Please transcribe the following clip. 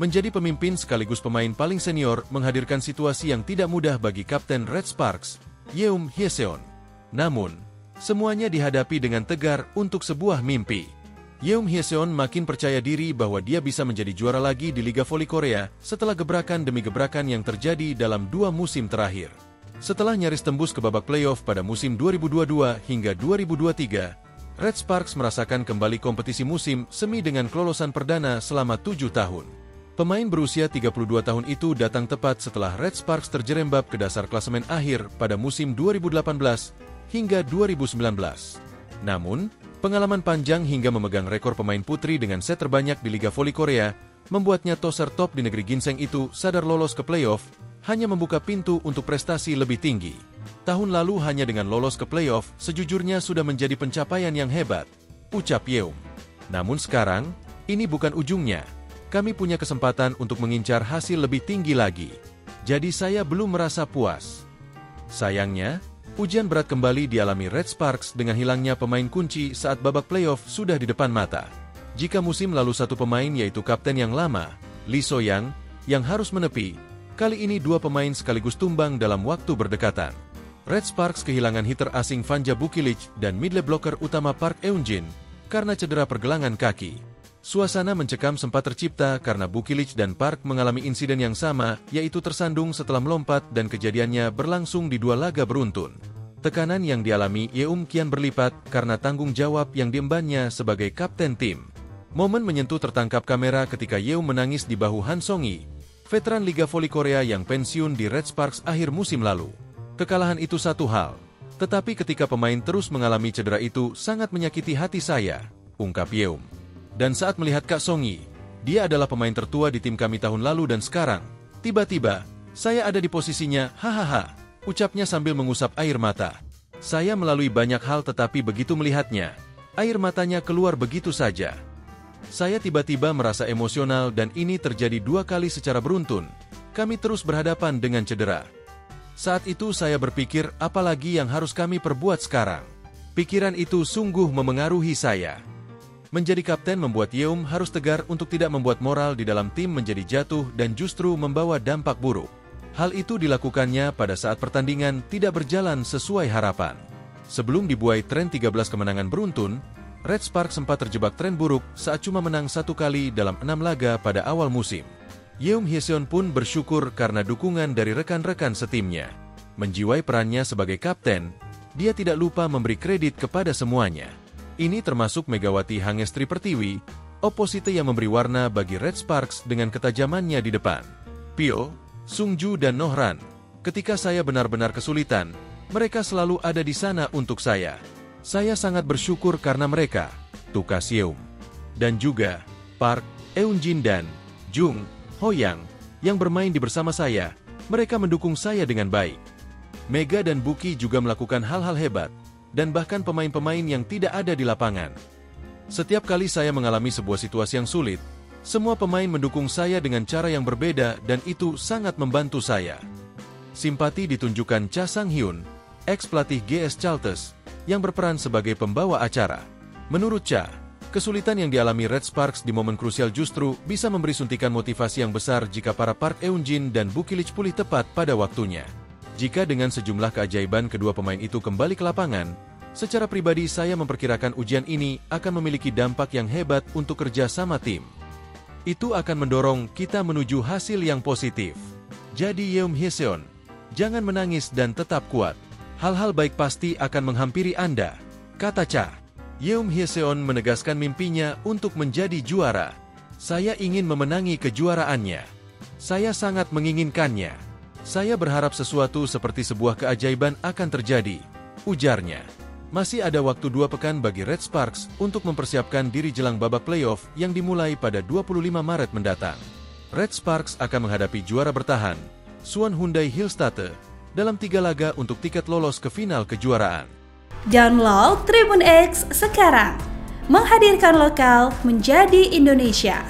Menjadi pemimpin sekaligus pemain paling senior menghadirkan situasi yang tidak mudah bagi Kapten Red Sparks, Yeom Hyeseon. Namun, semuanya dihadapi dengan tegar untuk sebuah mimpi. Yeom Hyeseon makin percaya diri bahwa dia bisa menjadi juara lagi di Liga Voli Korea setelah gebrakan demi gebrakan yang terjadi dalam 2 musim terakhir. Setelah nyaris tembus ke babak playoff pada musim 2022 hingga 2023, Red Sparks merasakan kembali kompetisi musim semi dengan kelolosan perdana selama 7 tahun. Pemain berusia 32 tahun itu datang tepat setelah Red Sparks terjerembab ke dasar klasemen akhir pada musim 2018 hingga 2019. Namun, pengalaman panjang hingga memegang rekor pemain putri dengan set terbanyak di Liga Voli Korea membuatnya toser top di negeri ginseng itu sadar lolos ke playoff hanya membuka pintu untuk prestasi lebih tinggi. Tahun lalu hanya dengan lolos ke playoff sejujurnya sudah menjadi pencapaian yang hebat, ucap Yeom. Namun sekarang, ini bukan ujungnya. Kami punya kesempatan untuk mengincar hasil lebih tinggi lagi. Jadi saya belum merasa puas. Sayangnya, ujian berat kembali dialami Red Sparks dengan hilangnya pemain kunci saat babak playoff sudah di depan mata. Jika musim lalu satu pemain yaitu kapten yang lama, Lee So-young, yang harus menepi, kali ini 2 pemain sekaligus tumbang dalam waktu berdekatan. Red Sparks kehilangan hitter asing Vanja Bukilic dan middle blocker utama Park Eun-jin karena cedera pergelangan kaki. Suasana mencekam sempat tercipta karena Bukilic dan Park mengalami insiden yang sama, yaitu tersandung setelah melompat dan kejadiannya berlangsung di 2 laga beruntun. Tekanan yang dialami Yeom kian berlipat karena tanggung jawab yang diembannya sebagai kapten tim. Momen menyentuh tertangkap kamera ketika Yeom menangis di bahu Han Song-hee, veteran Liga Voli Korea yang pensiun di Red Sparks akhir musim lalu. Kekalahan itu satu hal, tetapi ketika pemain terus mengalami cedera itu sangat menyakiti hati saya, ungkap Yeom. Dan saat melihat Kak Song-hee, dia adalah pemain tertua di tim kami tahun lalu dan sekarang, tiba-tiba, saya ada di posisinya, hahaha, ucapnya sambil mengusap air mata. Saya melalui banyak hal tetapi begitu melihatnya, air matanya keluar begitu saja. Saya tiba-tiba merasa emosional dan ini terjadi 2 kali secara beruntun. Kami terus berhadapan dengan cedera. Saat itu saya berpikir apalagi yang harus kami perbuat sekarang. Pikiran itu sungguh memengaruhi saya. Menjadi kapten membuat Yeom harus tegar untuk tidak membuat moral di dalam tim menjadi jatuh dan justru membawa dampak buruk. Hal itu dilakukannya pada saat pertandingan tidak berjalan sesuai harapan. Sebelum dibuai tren 13 kemenangan beruntun, Red Sparks sempat terjebak tren buruk saat cuma menang 1 kali dalam 6 laga pada awal musim. Yeom Hyeseon pun bersyukur karena dukungan dari rekan-rekan setimnya. Menjiwai perannya sebagai kapten, dia tidak lupa memberi kredit kepada semuanya. Ini termasuk Megawati Hangestri Pertiwi, oposite yang memberi warna bagi Red Sparks dengan ketajamannya di depan. Pyo, Sungju dan Nohran, ketika saya benar-benar kesulitan, mereka selalu ada di sana untuk saya. Saya sangat bersyukur karena mereka, tukas Yeom. Dan juga, Park, Eun-jin dan Jung Ho-yang, yang bermain di bersama saya, mereka mendukung saya dengan baik. Mega dan Buki juga melakukan hal-hal hebat, dan bahkan pemain-pemain yang tidak ada di lapangan. Setiap kali saya mengalami sebuah situasi yang sulit, semua pemain mendukung saya dengan cara yang berbeda dan itu sangat membantu saya. Simpati ditunjukkan Cha Sang-hyun, ex-pelatih GS Chalters, yang berperan sebagai pembawa acara. Menurut Cha, kesulitan yang dialami Red Sparks di momen krusial justru bisa memberi suntikan motivasi yang besar jika para Park Eun-jin dan Bukilic pulih tepat pada waktunya. Jika dengan sejumlah keajaiban kedua pemain itu kembali ke lapangan, secara pribadi saya memperkirakan ujian ini akan memiliki dampak yang hebat untuk kerja sama tim. Itu akan mendorong kita menuju hasil yang positif. Jadi Yeom Hyeseon, jangan menangis dan tetap kuat. Hal-hal baik pasti akan menghampiri Anda, kata Cha. Yeom Hyeseon menegaskan mimpinya untuk menjadi juara. Saya ingin memenangi kejuaraannya. Saya sangat menginginkannya. Saya berharap sesuatu seperti sebuah keajaiban akan terjadi, ujarnya. Masih ada waktu 2 pekan bagi Red Sparks untuk mempersiapkan diri jelang babak playoff yang dimulai pada 25 Maret mendatang. Red Sparks akan menghadapi juara bertahan, Suwon Hyundai Hillstatte, dalam 3 laga untuk tiket lolos ke final kejuaraan. Download Tribun X sekarang, menghadirkan lokal menjadi Indonesia.